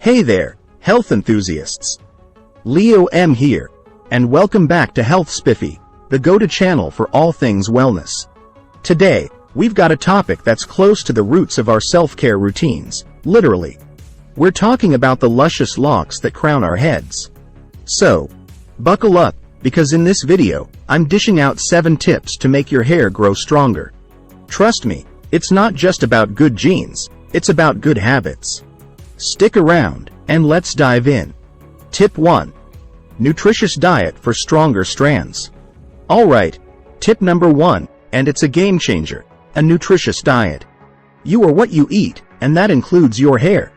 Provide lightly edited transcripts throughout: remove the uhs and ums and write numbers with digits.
Hey there, health enthusiasts. Leo M here, and welcome back to Health Spiffy, the go-to channel for all things wellness. Today, we've got a topic that's close to the roots of our self-care routines, literally. We're talking about the luscious locks that crown our heads. So, buckle up, because in this video, I'm dishing out 7 tips to make your hair grow stronger. Trust me, it's not just about good genes, it's about good habits. Stick around, and let's dive in. Tip 1. Nutritious diet for stronger strands. Alright, tip number 1, and it's a game changer, a nutritious diet. You are what you eat, and that includes your hair.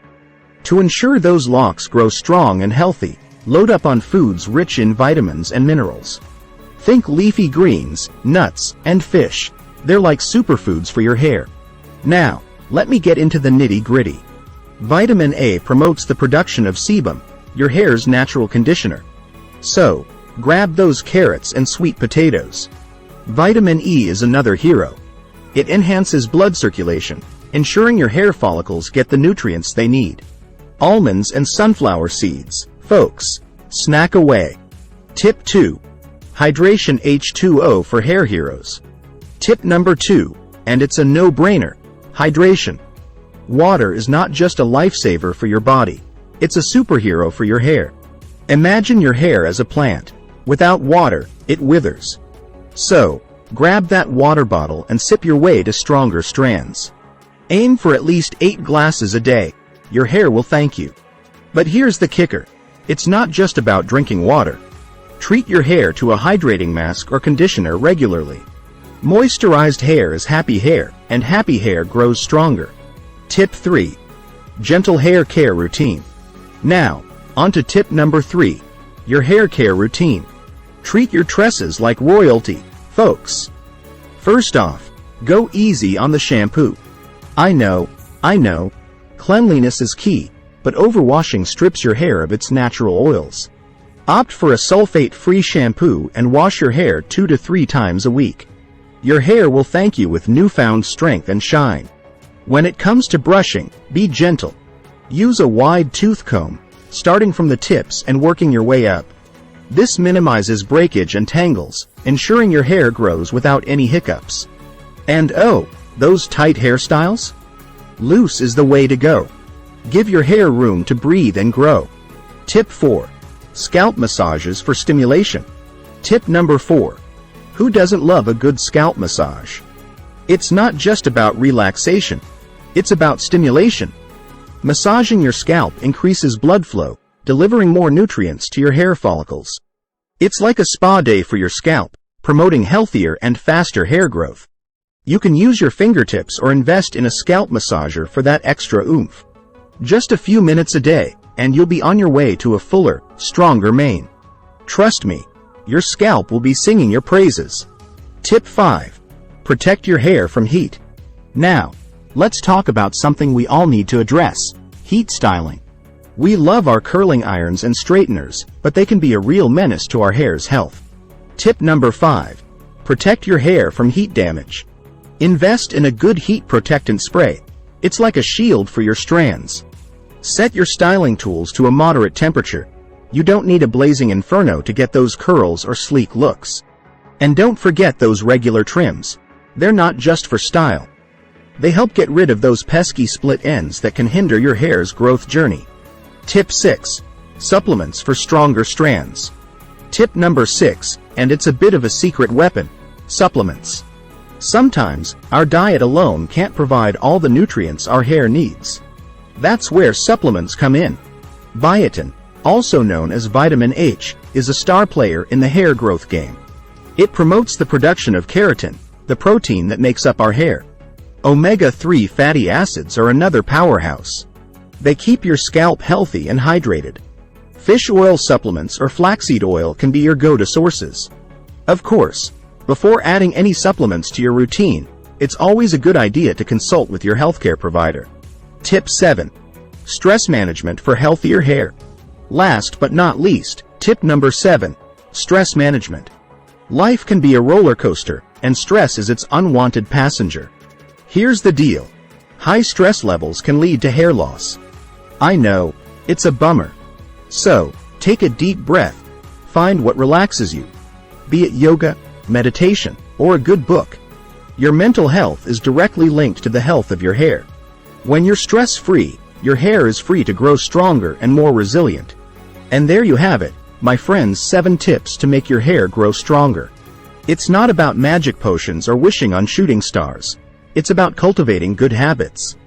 To ensure those locks grow strong and healthy, load up on foods rich in vitamins and minerals. Think leafy greens, nuts, and fish. They're like superfoods for your hair. Now, let me get into the nitty-gritty. Vitamin A promotes the production of sebum, your hair's natural conditioner. So, grab those carrots and sweet potatoes. Vitamin E is another hero. It enhances blood circulation, ensuring your hair follicles get the nutrients they need. Almonds and sunflower seeds, folks, snack away. Tip 2. Hydration H2O for hair heroes. Tip number 2, and it's a no-brainer, hydration. Water is not just a lifesaver for your body, it's a superhero for your hair. Imagine your hair as a plant. Without water, it withers. So, grab that water bottle and sip your way to stronger strands. Aim for at least 8 glasses a day. Your hair will thank you. But here's the kicker. It's not just about drinking water. Treat your hair to a hydrating mask or conditioner regularly. Moisturized hair is happy hair, and happy hair grows stronger. Tip 3. Gentle hair care routine. Now, on to tip number 3. Your hair care routine. Treat your tresses like royalty, folks. First off, go easy on the shampoo. I know, cleanliness is key, but overwashing strips your hair of its natural oils. Opt for a sulfate-free shampoo and wash your hair 2 to 3 times a week. Your hair will thank you with newfound strength and shine. When it comes to brushing, be gentle. Use a wide tooth comb, starting from the tips and working your way up. This minimizes breakage and tangles, ensuring your hair grows without any hiccups. And oh, those tight hairstyles? Loose is the way to go. Give your hair room to breathe and grow. Tip 4. Scalp massages for stimulation. Tip number 4. Who doesn't love a good scalp massage? It's not just about relaxation. It's about stimulation. Massaging your scalp increases blood flow, delivering more nutrients to your hair follicles. It's like a spa day for your scalp, promoting healthier and faster hair growth. You can use your fingertips or invest in a scalp massager for that extra oomph. Just a few minutes a day, and you'll be on your way to a fuller, stronger mane. Trust me, your scalp will be singing your praises. Tip 5. Protect your hair from heat. Now, let's talk about something we all need to address: heat styling. We love our curling irons and straighteners, but they can be a real menace to our hair's health. Tip number 5. Protect your hair from heat damage. Invest in a good heat protectant spray. It's like a shield for your strands. Set your styling tools to a moderate temperature. You don't need a blazing inferno to get those curls or sleek looks. And don't forget those regular trims. They're not just for style. They help get rid of those pesky split ends that can hinder your hair's growth journey. Tip 6. Supplements for stronger strands. Tip number 6, and it's a bit of a secret weapon: supplements. Sometimes, our diet alone can't provide all the nutrients our hair needs. That's where supplements come in. Biotin, also known as vitamin H, is a star player in the hair growth game. It promotes the production of keratin, the protein that makes up our hair. Omega-3 fatty acids are another powerhouse. They keep your scalp healthy and hydrated. Fish oil supplements or flaxseed oil can be your go-to sources. Of course, before adding any supplements to your routine, it's always a good idea to consult with your healthcare provider. Tip 7. Stress management for healthier hair. Last but not least, tip number 7. Stress management. Life can be a roller coaster, and stress is its unwanted passenger. Here's the deal. High stress levels can lead to hair loss. I know, It's a bummer. So, take a deep breath. Find what relaxes you. Be it yoga, meditation, or a good book. Your mental health is directly linked to the health of your hair. When you're stress-free, your hair is free to grow stronger and more resilient. And there you have it, my friends, 7 tips to make your hair grow stronger. It's not about magic potions or wishing on shooting stars. It's about cultivating good habits.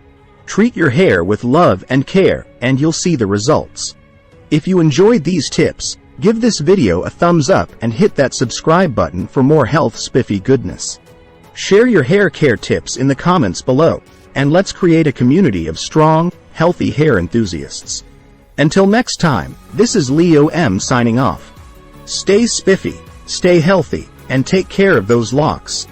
Treat your hair with love and care, and you'll see the results. If you enjoyed these tips, give this video a thumbs up and hit that subscribe button for more Health Spiffy goodness. Share your hair care tips in the comments below, and let's create a community of strong, healthy hair enthusiasts. Until next time, this is Leo M signing off. Stay spiffy, stay healthy, and take care of those locks.